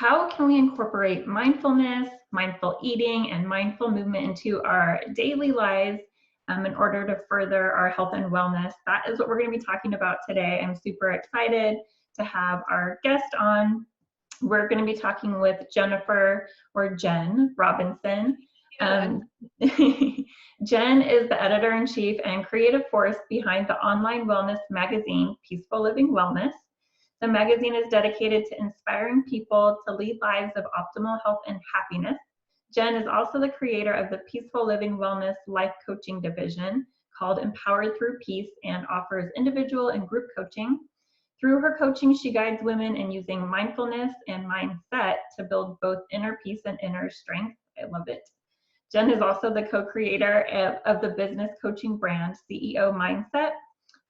how can we incorporate mindfulness, mindful eating, and mindful movement into our daily lives in order to further our health and wellness? That is what we're going to be talking about today. I'm super excited to have our guest on. We're going to be talking with Jennifer, or Jen Robinson. Jen is the editor-in-chief and creative force behind the online wellness magazine, Peaceful Living Wellness. The magazine is dedicated to inspiring people to lead lives of optimal health and happiness. Jen is also the creator of the Peaceful Living Wellness life coaching division called Empowered Through Peace, and offers individual and group coaching. Through her coaching, she guides women in using mindfulness and mindset to build both inner peace and inner strength. I love it. Jen is also the co-creator of the business coaching brand CEO Mindset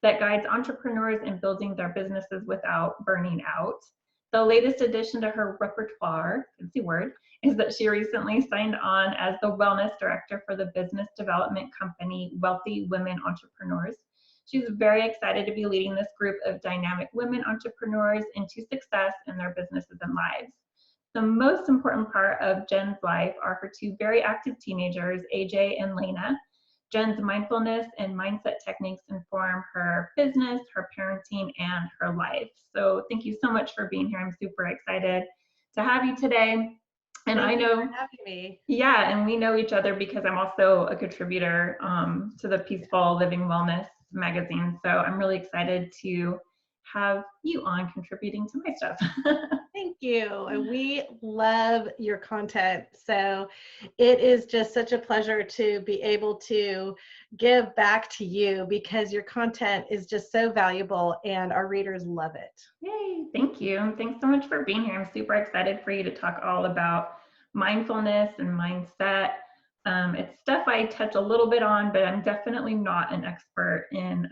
that guides entrepreneurs in building their businesses without burning out. The latest addition to her repertoire, fancy word, is that she recently signed on as the wellness director for the business development company Wealthy Women Entrepreneurs. She's very excited to be leading this group of dynamic women entrepreneurs into success in their businesses and lives. The most important part of Jen's life are her two very active teenagers, AJ and Lena. Jen's mindfulness and mindset techniques inform her business, her parenting, and her life. So thank you so much for being here. I'm super excited to have you today. And Thank you for having me. Yeah, and we know each other because I'm also a contributor to the Peaceful Living Wellness magazine. So I'm really excited to have you on contributing to my stuff. Thank you. And we love your content. So it is just such a pleasure to be able to give back to you because your content is just so valuable and our readers love it. Yay, thank you. And thanks so much for being here. I'm super excited for you to talk all about mindfulness and mindset. It's stuff I touch a little bit on, but I'm definitely not an expert in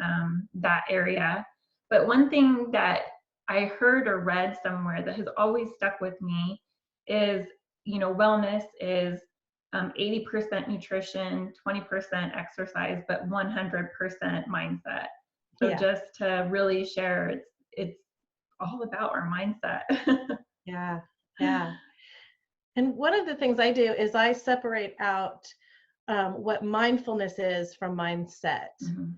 that area. But one thing that I heard or read somewhere that has always stuck with me is, wellness is 80% nutrition, 20% exercise, but 100% mindset. So just to really share, it's all about our mindset. Yeah. And one of the things I do is I separate out what mindfulness is from mindset. Mm-hmm.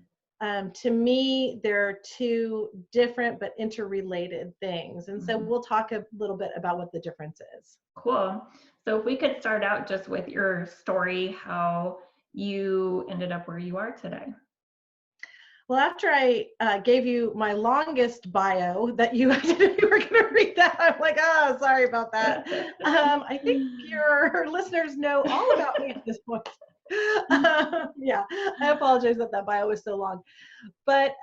To me, they're two different but interrelated things. And so we'll talk a little bit about what the difference is. Cool. So if we could start out just with your story, how you ended up where you are today. Well, after I gave you my longest bio that you were going to read that, I'm like, oh, sorry about that. I think your listeners know all about me at this point. Yeah, I apologize that bio was so long. But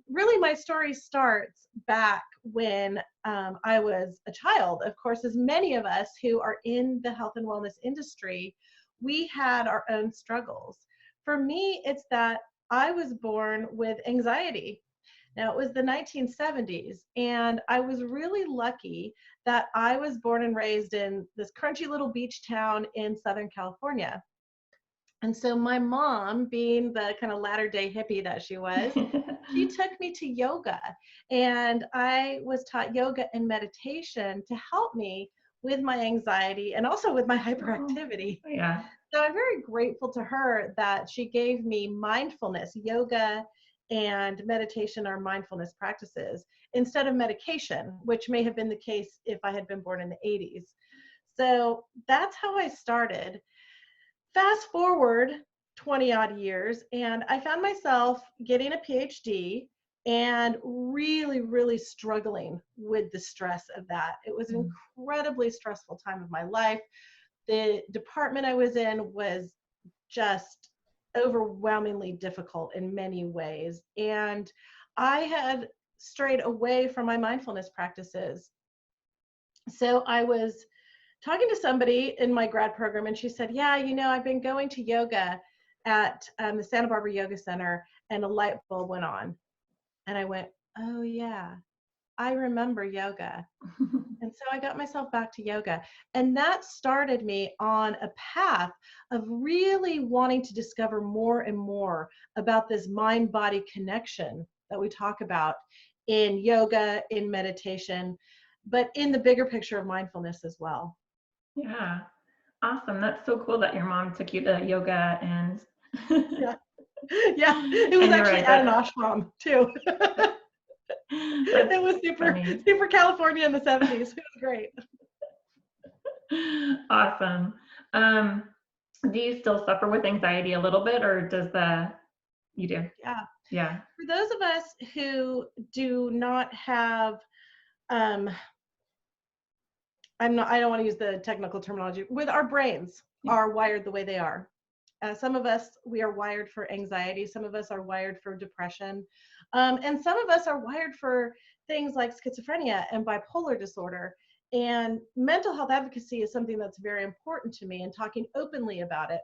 really, my story starts back when I was a child. Of course, as many of us who are in the health and wellness industry, we had our own struggles. For me, it's that I was born with anxiety. Now, it was the 1970s, and I was really lucky that I was born and raised in this crunchy little beach town in Southern California. And so my mom, being the kind of latter-day hippie that she was, she took me to yoga. And I was taught yoga and meditation to help me with my anxiety and also with my hyperactivity. Yeah. So I'm very grateful to her that she gave me mindfulness. Yoga and meditation are mindfulness practices instead of medication, which may have been the case if I had been born in the 80s. So that's how I started. Fast forward 20 odd years, and I found myself getting a PhD and really, really struggling with the stress of that. It was an incredibly stressful time of my life. The department I was in was just overwhelmingly difficult in many ways. And I had strayed away from my mindfulness practices. So I was talking to somebody in my grad program, and she said, yeah, I've been going to yoga at the Santa Barbara Yoga Center, and a light bulb went on. And I went, oh yeah, I remember yoga. And so I got myself back to yoga. And that started me on a path of really wanting to discover more and more about this mind-body connection that we talk about in yoga, in meditation, but in the bigger picture of mindfulness as well. Yeah. Awesome. That's so cool that your mom took you to yoga and Yeah. Yeah. It was and you're actually right, at an that's ashram too. that's It was super, funny. super California in the 70s. It was great. Awesome. Do you still suffer with anxiety a little bit, or you do? Yeah. Yeah. For those of us who do not have, um, I don't want to use the technical terminology, with our brains Yeah. are wired the way they are. Some of us, we are wired for anxiety. Some of us are wired for depression. And some of us are wired for things like schizophrenia and bipolar disorder. And mental health advocacy is something that's very important to me, and talking openly about it,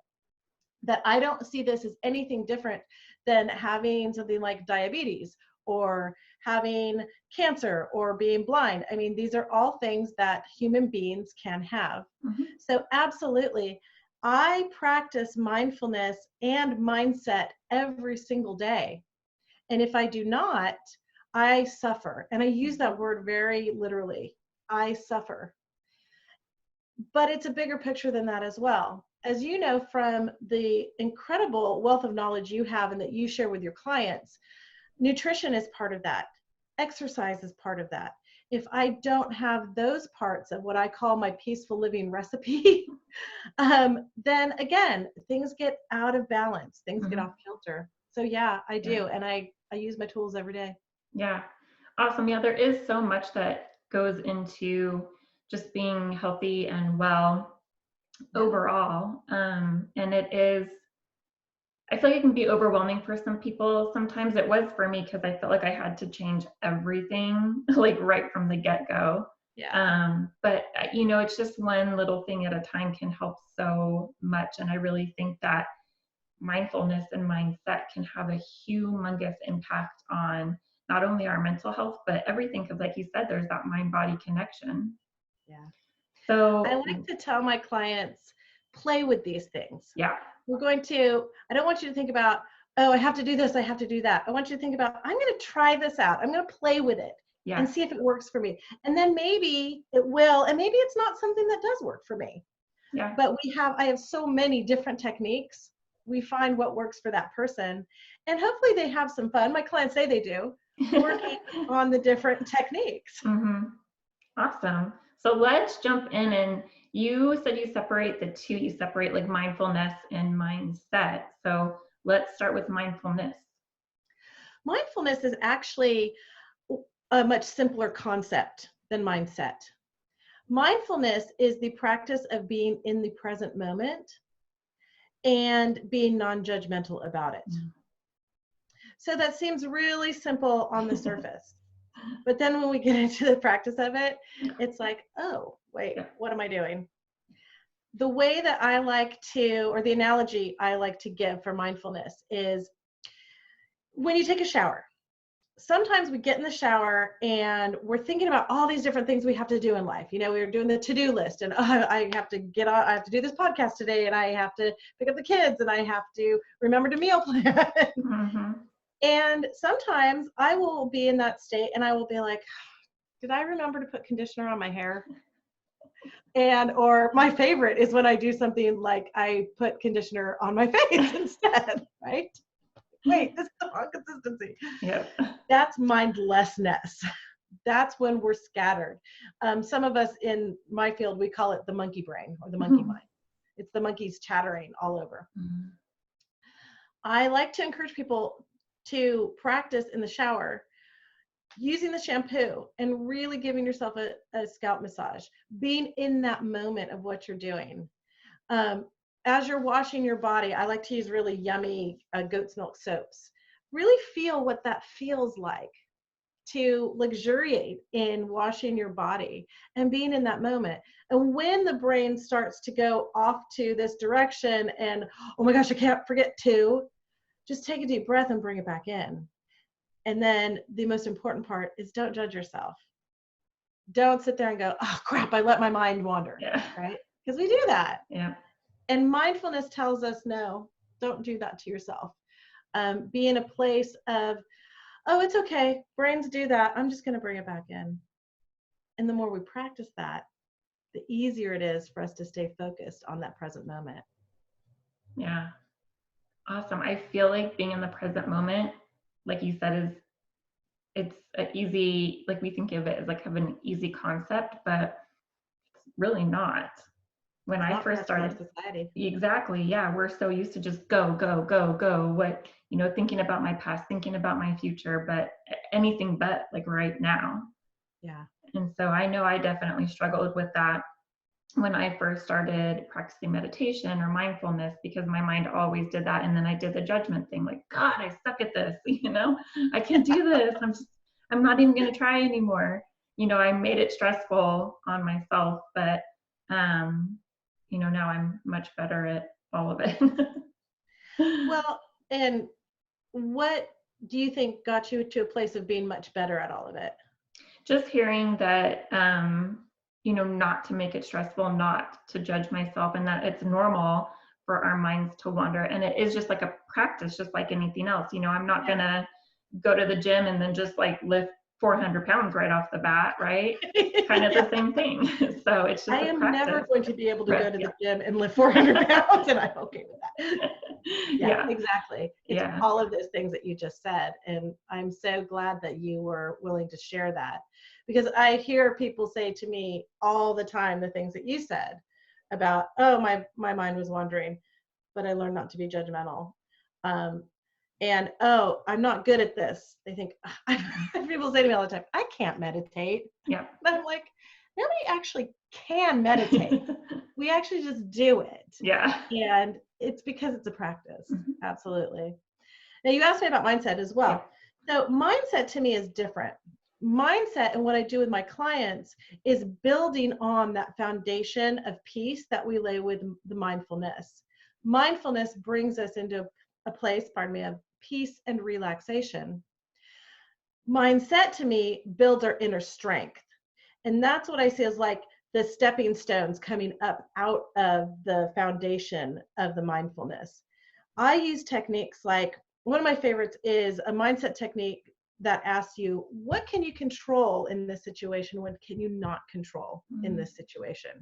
that I don't see this as anything different than having something like diabetes or having cancer or being blind. I mean, these are all things that human beings can have. Mm-hmm. So absolutely, I practice mindfulness and mindset every single day. And if I do not, I suffer. And I use that word very literally. I suffer. But it's a bigger picture than that as well. As you know, from the incredible wealth of knowledge you have and that you share with your clients, nutrition is part of that. Exercise is part of that. If I don't have those parts of what I call my peaceful living recipe, then again, things get out of balance, things get Mm-hmm. off kilter. So yeah, I Yeah. do. And I use my tools every day. Yeah. Awesome. Yeah, there is so much that goes into just being healthy and well overall. And I feel like it can be overwhelming for some people. Sometimes it was for me because I felt like I had to change everything like right from the get-go. Yeah. But it's just one little thing at a time can help so much. And I really think that mindfulness and mindset can have a humongous impact on not only our mental health, but everything. Because like you said, there's that mind-body connection. Yeah. I So like to tell my clients, play with these things. yeah, I don't want you to think about, oh, I have to do this, I have to do that. I want you to think about, I'm going to try this out. I'm going to play with it and yes, see if it works for me. And then maybe it will, and maybe it's not something that does work for me. yeah. But I have so many different techniques. We find what works for that person. And hopefully they have some fun. My clients say they do, working on the different techniques. Mm-hmm. Awesome. So let's jump in, and you said you separate the two. You separate like mindfulness and mindset. So let's start with mindfulness. Mindfulness is actually a much simpler concept than mindset. Mindfulness is the practice of being in the present moment and being non-judgmental about it. So that seems really simple on the surface. But then when we get into the practice of it, it's like, oh, wait, what am I doing? The way that I like to, or the analogy I like to give for mindfulness is when you take a shower. Sometimes we get in the shower and we're thinking about all these different things we have to do in life. You know, we're doing the to-do list, and I have to get on, I have to do this podcast today, and I have to pick up the kids, and I have to remember to meal plan. Mm-hmm. And sometimes I will be in that state and I will be like, did I remember to put conditioner on my hair? Or my favorite is when I do something like I put conditioner on my face instead, right? Wait, this is the wrong consistency. Yeah. That's mindlessness. That's when we're scattered. Some of us in my field, we call it the monkey brain or the monkey mind. It's the monkeys chattering all over. Mm-hmm. I like to encourage people to practice in the shower using the shampoo and really giving yourself a scalp massage, being in that moment of what you're doing. As you're washing your body, I like to use really yummy goat's milk soaps. Really feel what that feels like to luxuriate in washing your body and being in that moment. And when the brain starts to go off to this direction and, oh my gosh, I can't forget to, just take a deep breath and bring it back in. And then the most important part is don't judge yourself. Don't sit there and go, oh crap, I let my mind wander, right? Because we do that. Yeah. And mindfulness tells us, no, don't do that to yourself. Be in a place of, oh, it's okay. Brains do that. I'm just going to bring it back in. And the more we practice that, the easier it is for us to stay focused on that present moment. Yeah. Awesome. I feel like being in the present moment, like you said, it's an easy, like we think of it as like have an easy concept, but it's really not. When It's I not for first us in our started, society. exactly. Yeah. We're so used to just go, go, go, go. What, thinking about my past, thinking about my future, but anything but like right now. Yeah. And so I know I definitely struggled with that when I first started practicing meditation or mindfulness, because my mind always did that. And then I did the judgment thing, like, God, I suck at this, I can't do this. I'm not even going to try anymore. I made it stressful on myself, but, now I'm much better at all of it. Well, and what do you think got you to a place of being much better at all of it? Just hearing that, not to make it stressful, not to judge myself, and that it's normal for our minds to wander. And it is just like a practice, just like anything else. I'm not going to go to the gym and then just like lift 400 pounds right off the bat, right? Kind of the same thing. So it's just I am never going to be able to go to the gym and lift 400 pounds, and I'm okay with that. Yeah, exactly. It's all of those things that you just said. And I'm so glad that you were willing to share that, because I hear people say to me all the time the things that you said about, oh, my mind was wandering, but I learned not to be judgmental. And, oh, I'm not good at this. They think, people say to me all the time, I can't meditate. Yeah. And I'm like, nobody actually can meditate. We actually just do it. Yeah. And it's because it's a practice. Mm-hmm. Absolutely. Now, you asked me about mindset as well. Yeah. So mindset to me is different. Mindset and what I do with my clients is building on that foundation of peace that we lay with the mindfulness. Mindfulness brings us into a place, of peace and relaxation. Mindset to me builds our inner strength. And that's what I see as like the stepping stones coming up out of the foundation of the mindfulness. I use techniques like, one of my favorites is a mindset technique that asks you, what can you control in this situation? What can you not control in this situation?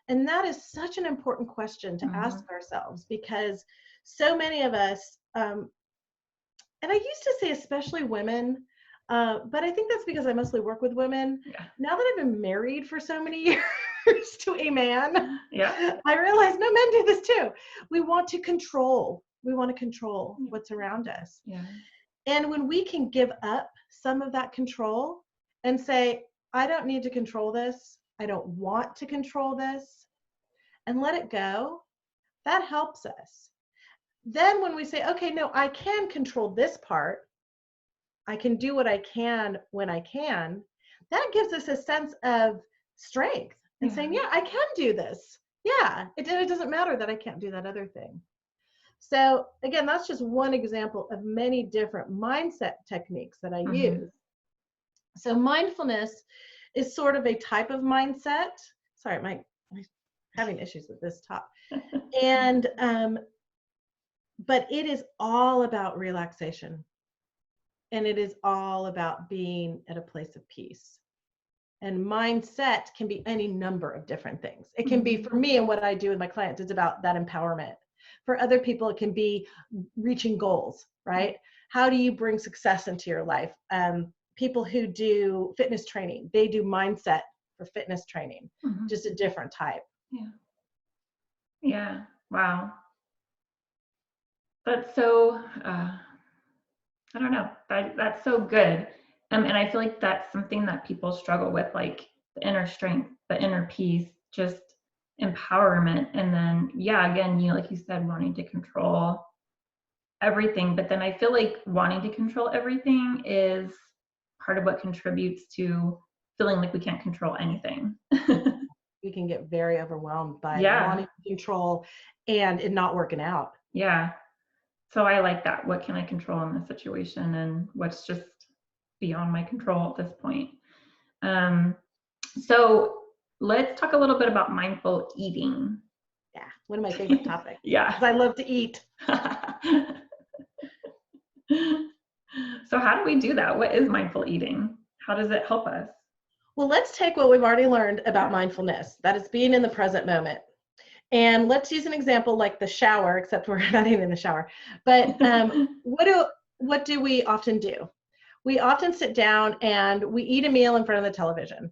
And that is such an important question to ask ourselves, because so many of us, and I used to say especially women, but I think that's because I mostly work with women. Yeah. Now that I've been married for so many years to a man, I realize no, men do this too. We want to control. We want to control what's around us. Yeah. And when we can give up some of that control and say, I don't need to control this. I don't want to control this, and let it go, that helps us. Then when we say, okay, no, I can control this part, I can do what I can when I can, that gives us a sense of strength and saying, yeah, I can do this. Yeah, it doesn't matter that I can't do that other thing. So again, that's just one example of many different mindset techniques that I use. So mindfulness is sort of a type of mindset. Sorry, I'm having issues with this top. And, but it is all about relaxation. And it is all about being at a place of peace. And mindset can be any number of different things. It can be, for me and what I do with my clients, it's about that empowerment. For other people, it can be reaching goals, right? How do you bring success into your life? People who do fitness training, they do mindset for fitness training, just a different type. Yeah. Yeah. Wow. That's so, I don't know, that's so good. And I feel like that's something that people struggle with, like the inner strength, the inner peace, just empowerment. And then, again, like you said, wanting to control everything. But then I feel like wanting to control everything is part of what contributes to feeling like we can't control anything. We can get very overwhelmed by wanting to control and it not working out. Yeah. So I like that. What can I control in this situation, and what's just beyond my control at this point? So let's talk a little bit about mindful eating. Yeah, one of my favorite topics. Yeah. Because I love to eat. So how do we do that? What is mindful eating? How does it help us? Well, let's take what we've already learned about mindfulness, that is being in the present moment. And let's use an example like the shower, except we're not even in the shower. But what do we often do? We often sit down and we eat a meal in front of the television.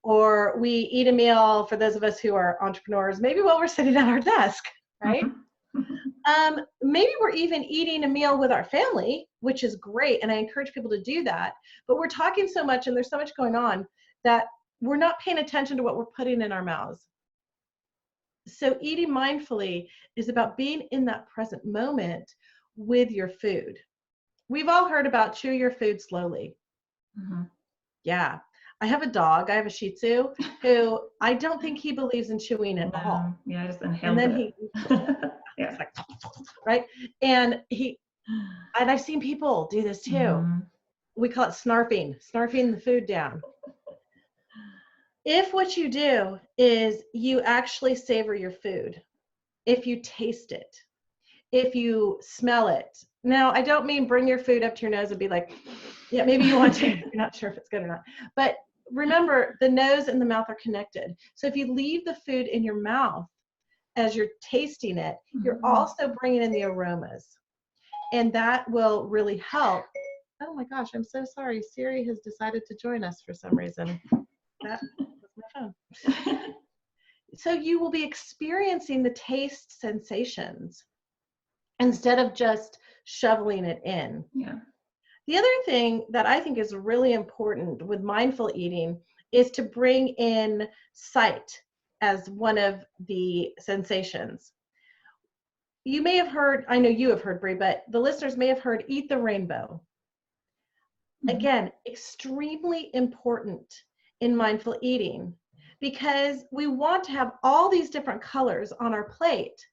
Or we eat a meal, for those of us who are entrepreneurs, maybe while we're sitting at our desk, right? Maybe we're even eating a meal with our family, which is great. And I encourage people to do that. But we're talking so much and there's so much going on that we're not paying attention to what we're putting in our mouths. So eating mindfully is about being in that present moment with your food. We've all heard about chew your food slowly. Mm-hmm. Yeah. I have a dog. I have a Shih Tzu who I don't think he believes in chewing at all. Yeah, I just inhaled And then it. yeah, like, right? And I've seen people do this too. Mm-hmm. We call it snarfing the food down. If what you do is you actually savor your food, if you taste it, if you smell it. Now, I don't mean bring your food up to your nose and be like, yeah, maybe you want to, you're not sure if it's good or not. But remember, the nose and the mouth are connected. So if you leave the food in your mouth as you're tasting it, you're also bringing in the aromas. And that will really help. Oh my gosh, I'm so sorry. Siri has decided to join us for some reason. That was my phone. So you will be experiencing the taste sensations instead of just shoveling it in. Yeah. The other thing that I think is really important with mindful eating is to bring in sight as one of the sensations. You may have heard, I know you have heard, Brie, but the listeners may have heard eat the rainbow. Again, extremely important in mindful eating because we want to have all these different colors on our plate.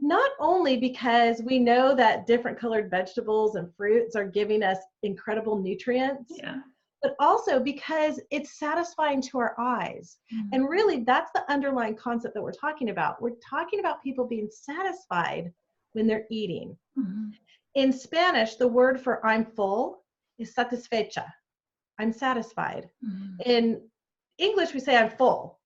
Not only because we know that different colored vegetables and fruits are giving us incredible nutrients, but also because it's satisfying to our eyes. And really, that's the underlying concept that we're talking about. We're talking about people being satisfied when they're eating. In Spanish, the word for I'm full is satisfecha. I'm satisfied. In English, we say I'm full.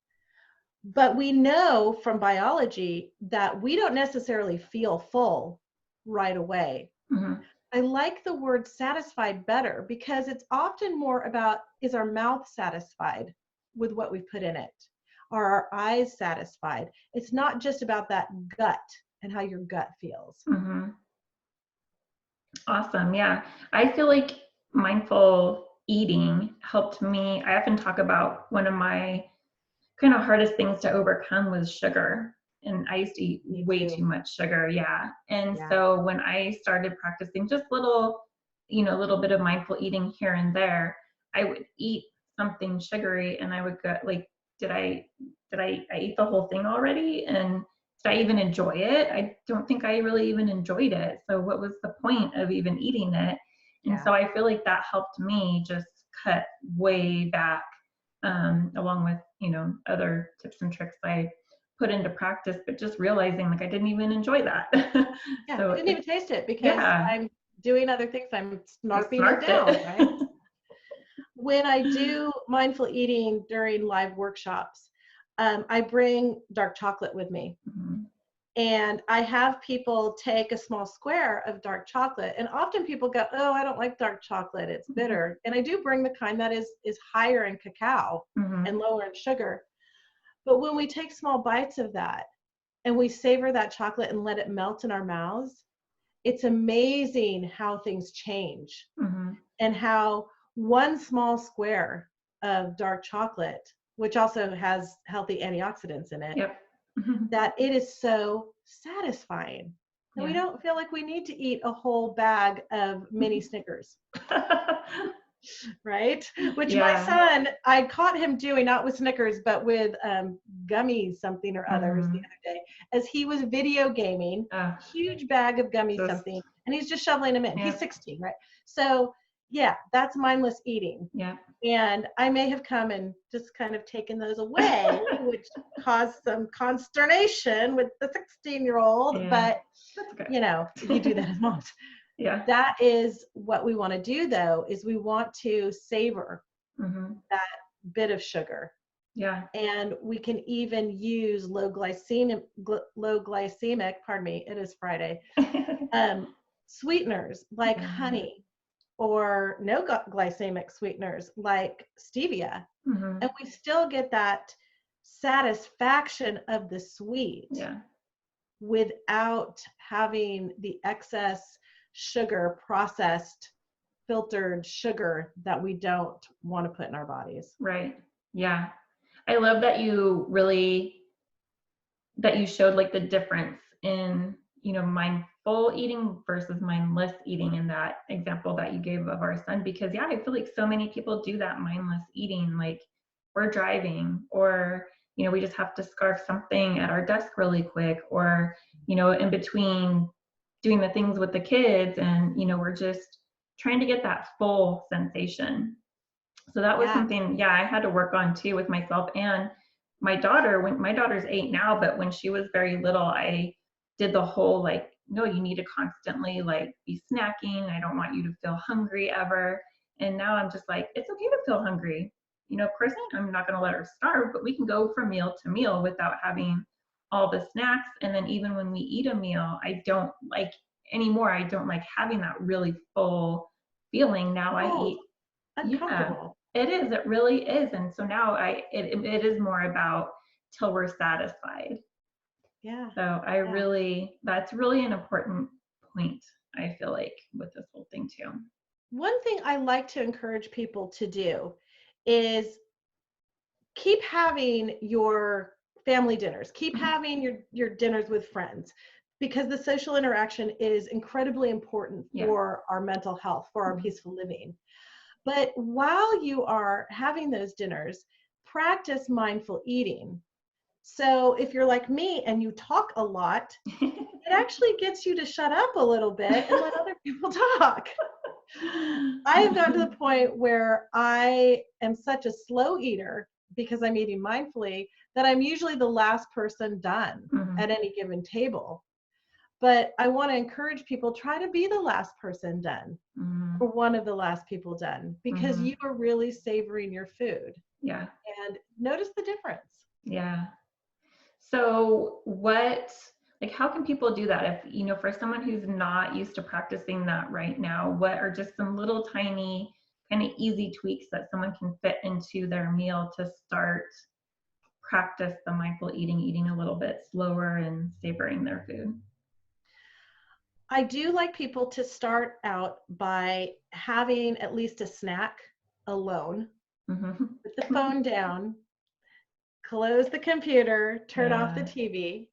But we know from biology that we don't necessarily feel full right away. I like the word satisfied better because it's often more about, is our mouth satisfied with what we put in it? Are our eyes satisfied? It's not just about that gut and how your gut feels. Awesome. Yeah. I feel like mindful eating helped me. I often talk about one of my kind of hardest things to overcome was sugar. And I used to eat way too much sugar. Yeah. And so when I started practicing just little bit of mindful eating here and there, I would eat something sugary and I would go like, did I eat the whole thing already? And did I even enjoy it? I don't think I really even enjoyed it. So what was the point of even eating it? And so I feel like that helped me just cut way back, along with, other tips and tricks I put into practice, but just realizing like I didn't even enjoy that. So I didn't even taste it because I'm doing other things. I'm snarping it down, right? When I do mindful eating during live workshops, I bring dark chocolate with me. And I have people take a small square of dark chocolate. And often people go, oh, I don't like dark chocolate. It's bitter. And I do bring the kind that is higher in cacao and lower in sugar. But when we take small bites of that and we savor that chocolate and let it melt in our mouths, it's amazing how things change and how one small square of dark chocolate, which also has healthy antioxidants in it, that it is so satisfying. And we don't feel like we need to eat a whole bag of mini Snickers. Right? Which my son, I caught him doing, not with Snickers, but with gummies something or others the other day, as he was video gaming, huge bag of gummies something, and he's just shoveling them in. He's 16, right? So yeah, that's mindless eating. And I may have come and just kind of taken those away, which caused some consternation with the 16-year-old, but you do that as moms. That is what we want to do, though, is we want to savor that bit of sugar. Yeah. And we can even use low glycemic, pardon me, it is Friday, sweeteners like Yeah. honey, or no glycemic sweeteners like stevia. Mm-hmm. And we still get that satisfaction of the sweet Yeah. without having the excess sugar, processed, filtered sugar that we don't want to put in our bodies. Right. Yeah. I love that you showed like the difference in, mindful eating versus mindless eating in that example that you gave of our son, because yeah, I feel like so many people do that mindless eating, like we're driving, or, we just have to scarf something at our desk really quick, or, in between doing the things with the kids, and, we're just trying to get that full sensation. So that was Yeah. something, yeah, I had to work on too with myself and my daughter. When my daughter's 8 now, but when she was very little, I did the whole like, no, you need to constantly like be snacking. I don't want you to feel hungry ever. And now I'm just like, it's okay to feel hungry. Of course, I'm not going to let her starve, but we can go from meal to meal without having all the snacks. And then even when we eat a meal, I don't like anymore. I don't like having that really full feeling. Now I eat. Yeah, Uncomfortable. it is. It really is. And so now it is more about till we're satisfied. Yeah. So that's really an important point, I feel like, with this whole thing too. One thing I like to encourage people to do is keep having your family dinners, keep Mhm. having your dinners with friends, because the social interaction is incredibly important Yeah. for our mental health, for our Mhm. peaceful living. But while you are having those dinners, practice mindful eating. So if you're like me and you talk a lot, it actually gets you to shut up a little bit and let other people talk. I have gotten to the point where I am such a slow eater because I'm eating mindfully that I'm usually the last person done Mhm. at any given table. But I want to encourage people, try to be the last person done, Mhm. or one of the last people done, because Mhm. you are really savoring your food. Yeah. And notice the difference. Yeah. So how can people do that if, for someone who's not used to practicing that right now, what are just some little tiny kind of easy tweaks that someone can fit into their meal to start practice the mindful eating a little bit slower and savoring their food? I do like people to start out by having at least a snack alone, Mm-hmm. put the phone down, close the computer, turn off the Yeah. TV.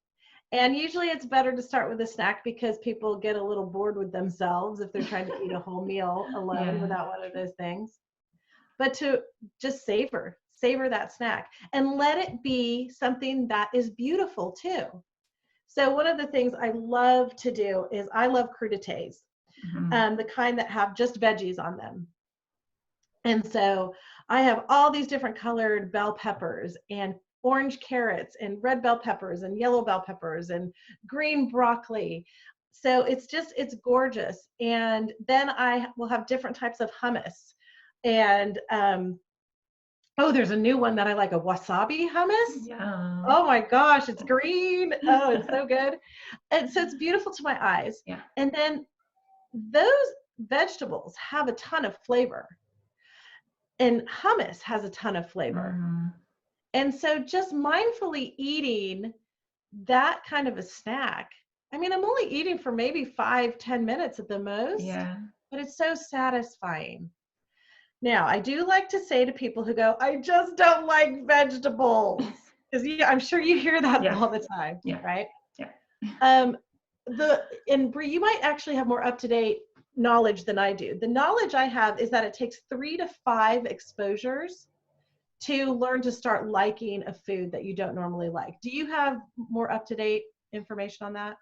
And usually it's better to start with a snack because people get a little bored with themselves if they're trying to eat a whole meal alone Yeah. without one of those things. But to just savor that snack and let it be something that is beautiful too. So one of the things I love to do is I love crudités, Mm-hmm. the kind that have just veggies on them. And so I have all these different colored bell peppers and orange carrots and red bell peppers and yellow bell peppers and green broccoli. So it's gorgeous. And then I will have different types of hummus. And oh, there's a new one that I like, a wasabi hummus. Yeah. Oh my gosh, it's green. Oh, it's so good. And so it's beautiful to my eyes. Yeah. And then those vegetables have a ton of flavor. And hummus has a ton of flavor. Mm-hmm. And so just mindfully eating that kind of a snack. I mean, I'm only eating for maybe 5-10 minutes at the most, Yeah. but it's so satisfying. Now, I do like to say to people who go, I just don't like vegetables. Because I'm sure you hear that Yes. all the time, Yeah. right? Yeah. And Bree, you might actually have more up-to-date knowledge than I do. The knowledge I have is that it takes 3 to 5 exposures to learn to start liking a food that you don't normally like. Do you have more up-to-date information on that?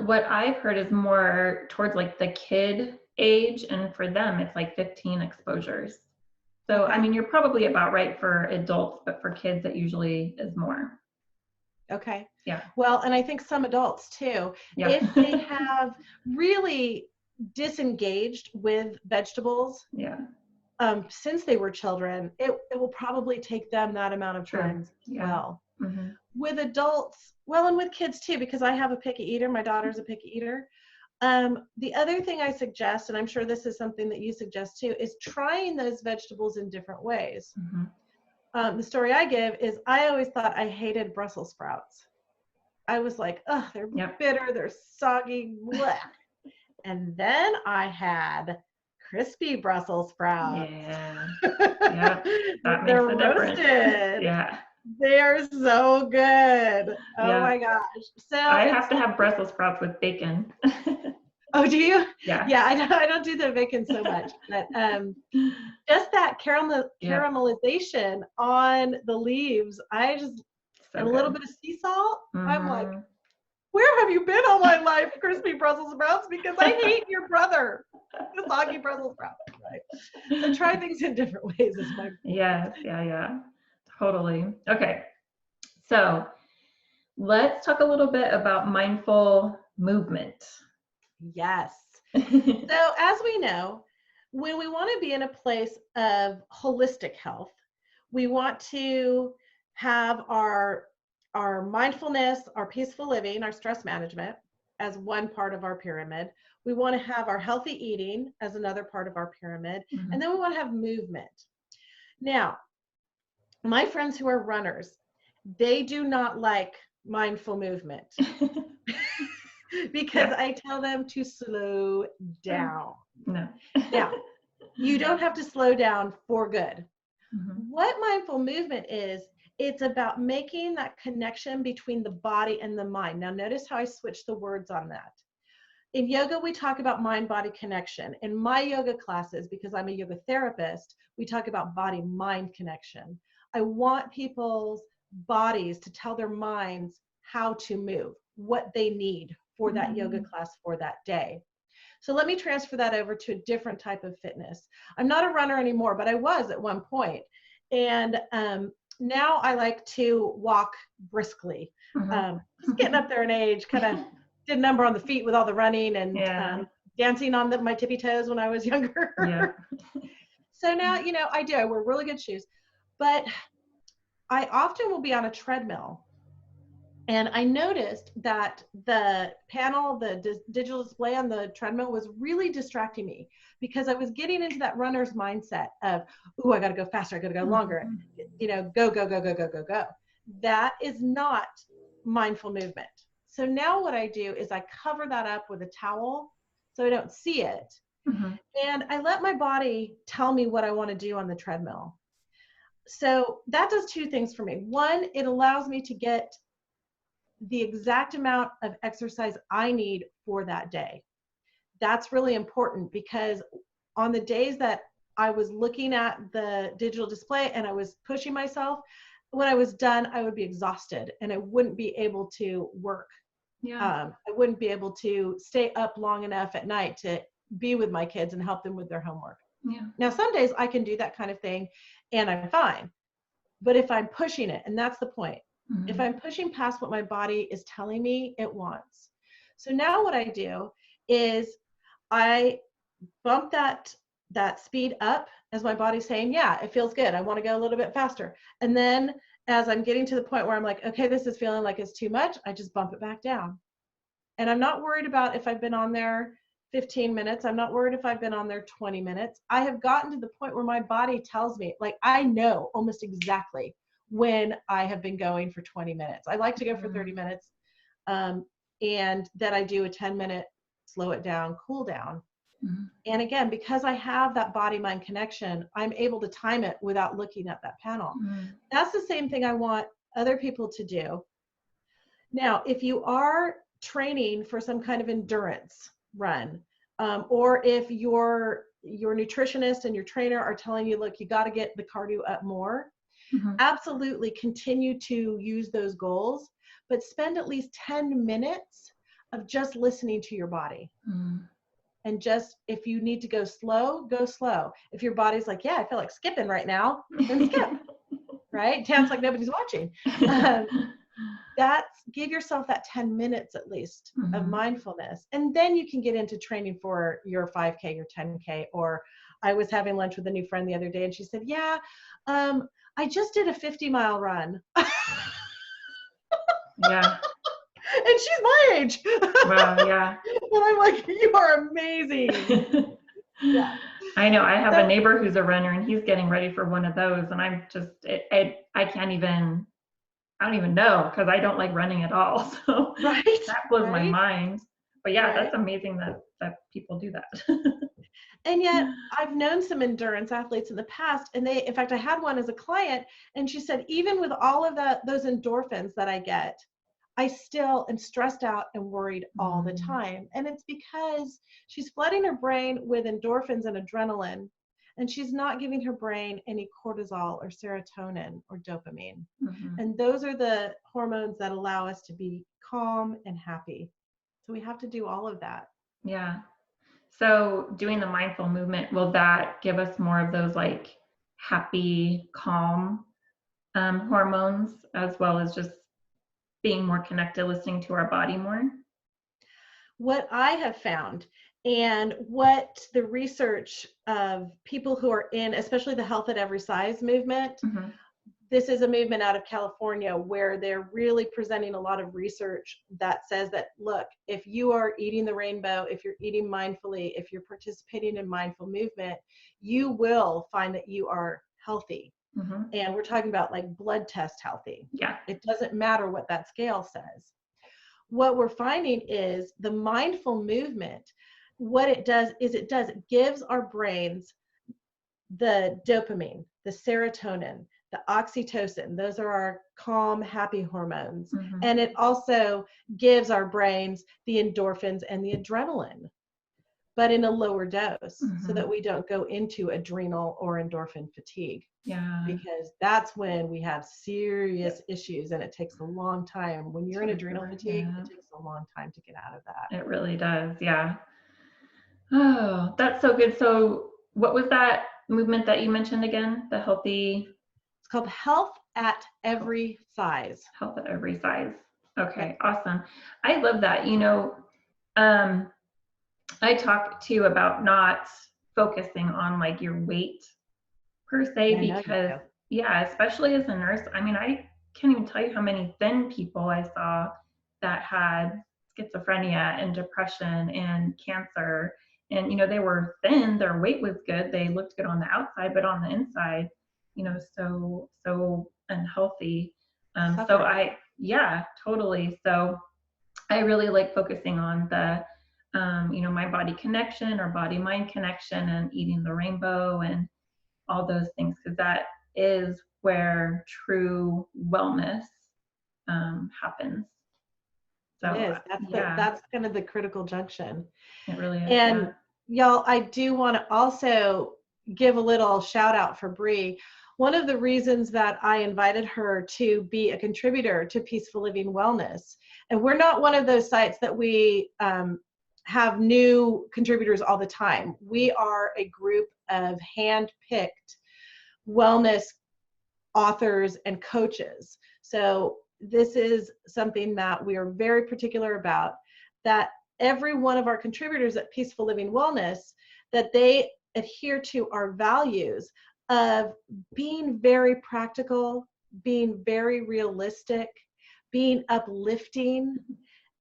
What I've heard is more towards like the kid age, and for them, it's like 15 exposures. So, I Okay. mean, you're probably about right for adults, but for kids, it usually is more. Okay. Yeah. Well, and I think some adults too, Yeah. if they have really disengaged with vegetables, Yeah. since they were children, it will probably take them that amount of True. time as Yeah. well. Mm-hmm. With adults, well, and with kids too, because I have a picky eater. My daughter's a picky eater. The other thing I suggest, and I'm sure this is something that you suggest too, is trying those vegetables in different ways. Mm-hmm. The story I give is I always thought I hated Brussels sprouts. I was like, oh, they're Yep. bitter, they're soggy, bleh. And then I had crispy Brussels sprouts. Yeah. Yep. That They're makes a difference. roasted. Yeah. They're so good. Oh Yeah. my gosh. So I have to have Brussels sprouts with bacon. Oh, do you? Yeah. Yeah, I don't do the bacon so much, but just that Yep. caramelization on the leaves, I just, So and a little good. bit of sea salt, I'm like, Mm-hmm. where have you been all my life, crispy Brussels sprouts? Because I hate your brother, the soggy Brussels sprouts. Right? So try things in different ways is my point. Yes. Yeah. Totally. Okay. So let's talk a little bit about mindful movement. Yes. So as we know, when we want to be in a place of holistic health, we want to have our mindfulness, our peaceful living, our stress management as one part of our pyramid. We want to have our healthy eating as another part of our pyramid. Mm-hmm. And then we want to have movement. Now, my friends who are runners, they do not like mindful movement because Yeah. I tell them to slow down. No. Now, you don't have to slow down for good. Mm-hmm. What mindful movement is, it's about making that connection between the body and the mind. Now, notice how I switched the words on that. In yoga, we talk about mind-body connection. In my yoga classes, because I'm a yoga therapist, we talk about body-mind connection. I want people's bodies to tell their minds how to move, what they need for that yoga class for that day. So let me transfer that over to a different type of fitness. I'm not a runner anymore, but I was at one point. And now I like to walk briskly. Just getting up there in age, kind of did a number on the feet with all the running and dancing on my tippy toes when I was younger. Yeah. So now, I do. I wear really good shoes. But I often will be on a treadmill. And I noticed that the panel, the digital display on the treadmill was really distracting me because I was getting into that runner's mindset of, ooh, I got to go faster. I got to go longer, go, go, go, go, go, go, go. That is not mindful movement. So now what I do is I cover that up with a towel so I don't see it. Mm-hmm. And I let my body tell me what I want to do on the treadmill. So that does two things for me. One, it allows me to get the exact amount of exercise I need for that day. That's really important because on the days that I was looking at the digital display and I was pushing myself, when I was done, I would be exhausted and I wouldn't be able to work. Yeah. I wouldn't be able to stay up long enough at night to be with my kids and help them with their homework. Yeah. Now, some days I can do that kind of thing and I'm fine. But if I'm pushing it, and that's the point, if I'm pushing past what my body is telling me it wants. So now what I do is I bump that speed up as my body's saying, yeah, it feels good. I want to go a little bit faster. And then as I'm getting to the point where I'm like, okay, this is feeling like it's too much, I just bump it back down. And I'm not worried about if I've been on there 15 minutes. I'm not worried if I've been on there 20 minutes. I have gotten to the point where my body tells me, like, I know almost exactly when I have been going for 20 minutes. I like to go for 30 minutes. And then I do a 10-minute, slow it down, cool down. And again, because I have that body-mind connection, I'm able to time it without looking at that panel. That's the same thing I want other people to do. Now, if you are training for some kind of endurance run, or if your nutritionist and your trainer are telling you, look, you got to get the cardio up more, absolutely continue to use those goals, but spend at least 10 minutes of just listening to your body. And just, if you need to go slow, go slow. If your body's like, yeah, I feel like skipping right now, then skip, right? Dance like nobody's watching. Give yourself that 10 minutes at least of mindfulness. And then you can get into training for your 5K, your 10K, or I was having lunch with a new friend the other day, and she said, yeah, I just did a 50-mile run. Yeah. And she's my age. Wow. Yeah. And I'm like, you are amazing. Yeah. I know. I have a So, neighbor who's a runner, and he's getting ready for one of those, and I'm just, I can't even, I don't even know, because I don't like running at all. So right, that blows my right, mind. But yeah, right. that's amazing that people do that. And yet I've known some endurance athletes in the past, and in fact, I had one as a client, and she said, even with all of those endorphins that I get, I still am stressed out and worried all the Mm, time. And it's because she's flooding her brain with endorphins and adrenaline, and she's not giving her brain any cortisol or serotonin or dopamine. mhm. And those are the hormones that allow us to be calm and happy. So we have to do all of that. Yeah. So doing the mindful movement, will that give us more of those like happy, calm hormones, as well as just being more connected, listening to our body more? What I have found, and what the research of people who are in, especially the health at every size movement, Hmm. this is a movement out of California where they're really presenting a lot of research that says that, look, if you are eating the rainbow, if you're eating mindfully, if you're participating in mindful movement, you will find that you are healthy. Hmm. And we're talking about like blood test healthy. Yeah. It doesn't matter what that scale says. What we're finding is the mindful movement, what it does is it gives our brains the dopamine, the serotonin, the oxytocin. Those are our calm, happy hormones. Hmm. And it also gives our brains the endorphins and the adrenaline, but in a lower dose so Hmm. that we don't go into adrenal or endorphin fatigue, Yeah. because that's when we have serious issues, and it takes a long time. When you're To in adrenal recover. fatigue, Yeah. it takes a long time to get out of that. It really does. Yeah. Oh, that's so good. So what was that movement that you mentioned again? The healthy It's called health at health, every size. health at every size. Yep. Okay, awesome. I love that. Um, I talk too about not focusing on like your weight per se, Yeah, I know you because do. yeah, especially as a nurse, I mean, I can't even tell you how many thin people I saw that had schizophrenia and depression and cancer. And they were thin, their weight was good, they looked good on the outside, but on the inside, so unhealthy. So Suffering. yeah, totally. So I really like focusing on the my body connection, or body mind connection, and eating the rainbow and all those things, because that is where true wellness happens. It So is. yeah, That's kind of the critical junction. it really is. And Yeah. y'all, I do want to also give a little shout out for Bree. One of the reasons that I invited her to be a contributor to Peaceful Living Wellness, and we're not one of those sites that we have new contributors all the time. We are a group of hand-picked wellness authors and coaches. So this is something that we are very particular about, that every one of our contributors at Peaceful Living Wellness, that they adhere to our values of being very practical, being very realistic, being uplifting,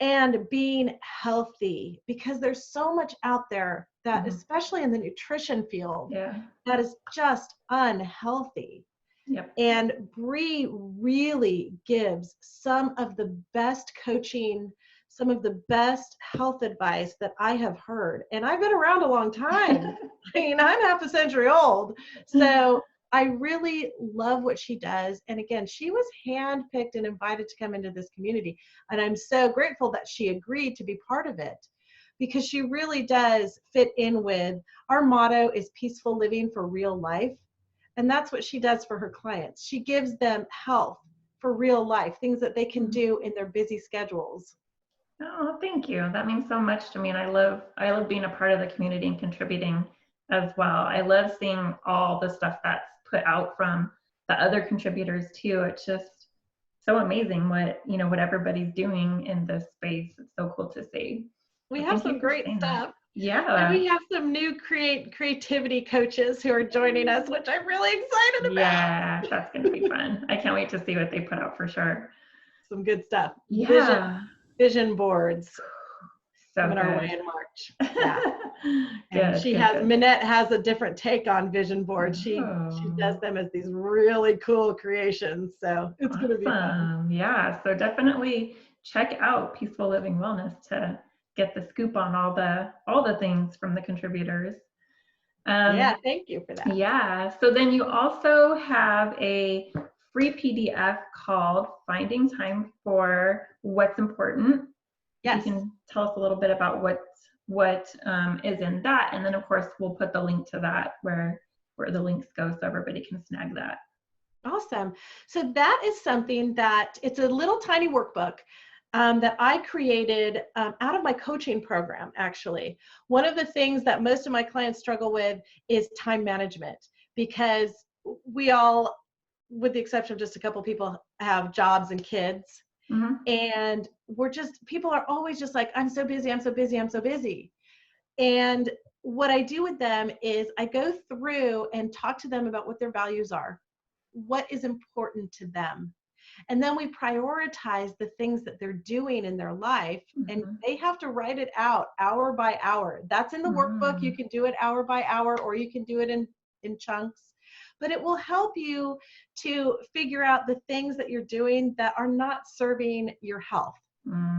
and being healthy, because there's so much out there that, Hmm. especially in the nutrition field, Yeah. that is just unhealthy. Yep. And Bree really gives some of the best coaching, some of the best health advice that I have heard. And I've been around a long time. I mean, I'm half a century old. So I really love what she does. And again, she was handpicked and invited to come into this community. And I'm so grateful that she agreed to be part of it, because she really does fit in with our motto is peaceful living for real life. And that's what she does for her clients. She gives them health for real life, things that they can do in their busy schedules. Oh, thank you. That means so much to me, and I love being a part of the community and contributing as well. I love seeing all the stuff that's put out from the other contributors too. It's just so amazing what everybody's doing in this space. It's so cool to see. We So have thank you some for great saying that. stuff. And Yeah. we have some new creativity coaches who are joining us, which I'm really excited about. Yeah, that's going to be fun. I can't wait to see what they put out for sure. Some good stuff. Yeah. Vision boards So coming our way good. in March. Yeah. And Good, good, good. Minette has a different take on vision boards. She does Oh, them as these really cool creations. So it's going to be fun. awesome. Yeah, so definitely check out Peaceful Living Wellness to get the scoop on all the things from the contributors. Yeah, thank you for that. Yeah, so then you also have a free PDF called Finding Time for What's Important. If you Yes. can tell us a little bit about what is in that, and then of course we'll put the link to that where the links go so everybody can snag that. Awesome. So that is something that it's a little tiny workbook that I created out of my coaching program, actually. One of the things that most of my clients struggle with is time management, because we all, with the exception of just a couple people, have jobs and kids. Mm-hmm. And people are always just like, I'm so busy, I'm so busy, I'm so busy. And what I do with them is I go through and talk to them about what their values are, what is important to them. And then we prioritize the things that they're doing in their life, and Mm-hmm. they have to write it out hour by hour. That's in the workbook. Mm-hmm. You can do it hour by hour, or you can do it in chunks. But it will help you to figure out the things that you're doing that are not serving your health,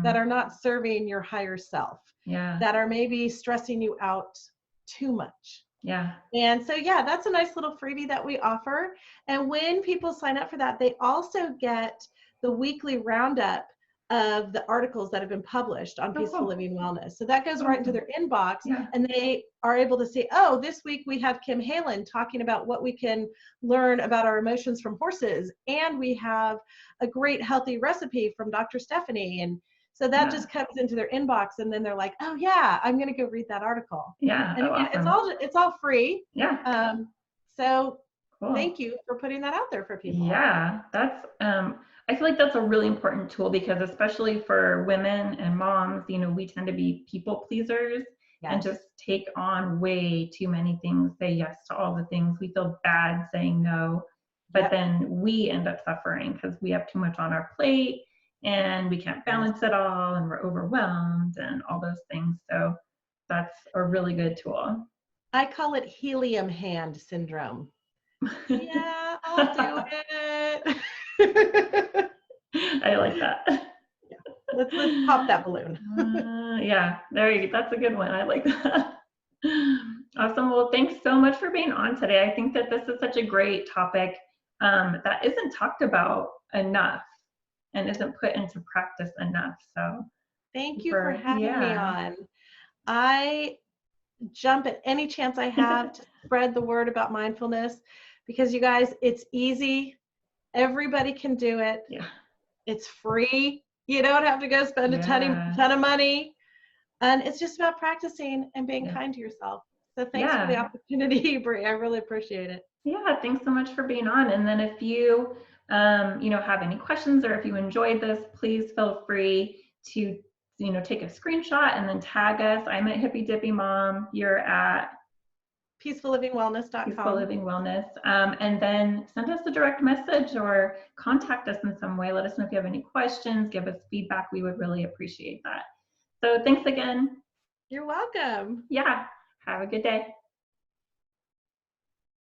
that are not serving your higher self, Yeah. that are maybe stressing you out too much. Yeah. And so, yeah, that's a nice little freebie that we offer. And when people sign up for that, they also get the weekly roundup of the articles that have been published on Oh, Peaceful cool. Living Wellness. So that goes right into Awesome. their inbox, Yeah. and they are able to see, oh, this week we have Kim Halen talking about what we can learn about our emotions from horses. And we have a great healthy recipe from Dr. Stephanie. And so that Yeah. just comes into their inbox, and then they're like, oh yeah, I'm going to go read that article. Yeah. And Oh, again, awesome. it's all free. Yeah. So Cool. thank you for putting that out there for people. Yeah, that's I feel like that's a really important tool because especially for women and moms, we tend to be people pleasers and Yes. just take on way too many things, say yes to all the things. We feel bad saying no, but Yep. then we end up suffering because we have too much on our plate and we can't Yes. balance it all and we're overwhelmed and all those things. So that's a really good tool. I call it helium hand syndrome. Yeah, I'll do it. I like that. Let's pop that balloon. Yeah, there you go. That's a good one. I like that. Awesome. Well, thanks so much for being on today. I think that this is such a great topic that isn't talked about enough and isn't put into practice enough. So, Thank you for for having me yeah, on. I jump at any chance I have to spread the word about mindfulness, because you guys, it's easy. Everybody can do it. yeah, It's free. You don't have to go spend a yeah, ton of money. And it's just about practicing and being yeah, kind to yourself. So thanks for the yeah. opportunity, Brie. I really appreciate it. Yeah, thanks so much for being on. And then if you, have any questions or if you enjoyed this, please feel free to, take a screenshot and then tag us. I'm at Hippie Dippy Mom. You're at Peaceful PeacefulLivingWellness.com. Living Wellness. And then send us a direct message or contact us in some way. Let us know if you have any questions, give us feedback. We would really appreciate that. So thanks again. You're welcome. Yeah, have a good day.